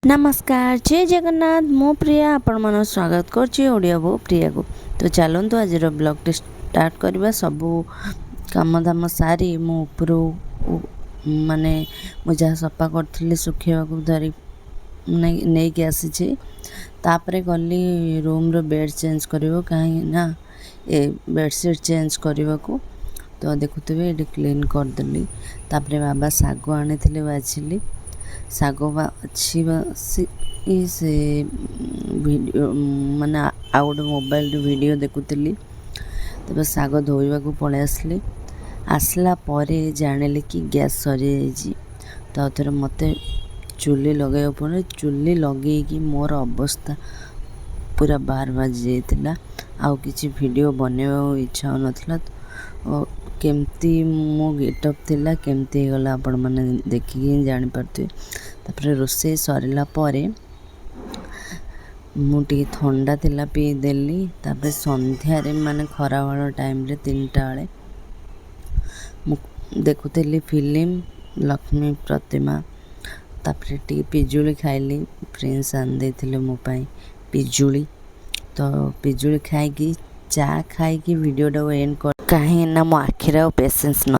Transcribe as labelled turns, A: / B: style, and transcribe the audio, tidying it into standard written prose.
A: नमस्कार जय जगन्नाथ मो प्रिया आपण मन स्वागत करिया बो प्रिया को। तो चलतु आज ब्लॉग स्टार्ट करवा। सबू काम धाम सारी मु ऊपर माने मुझे सफा करी सुखा धरी नहीं कि आसी तापरे गली रूम रो बेड चेंज करिवो कहीं ना ए बेडसीट चेंज करने को। तो देखुवे ये क्लीन करदेली। तापरे बाबा शाग आनी बाछिली शाग अच्छी से वीडियो माने आ गोटे मोबाइल वीडियो देखुली। तब शाग धोवा को पलि आसली। आसला परे जानिली कि गैस सरी जाइए। तो थोड़े मत चुली लगे पड़े। चुली लगे मोर अवस्था पूरा 12 बाजी जाता। आउ किसी वीडियो बनवा इच्छा होना। केमती मो गेटअप थिला केमती गला आपण माने देखिए जानी पारथि। तापर रोसे सरला परे मुझे थंडा थिला पी देली। तापर संध्या रे माने खरा वाला टाइम रे 3टा बेले देखुली फिल्म लक्ष्मी प्रतिमा। तापर टी पिजुली खाइली। प्रिंस आन देथिले मो पाई पिजुली। तो पिजुली खाई चा खाई वीडियो एंड कर कहीं ना मो आखिर पेशेंस न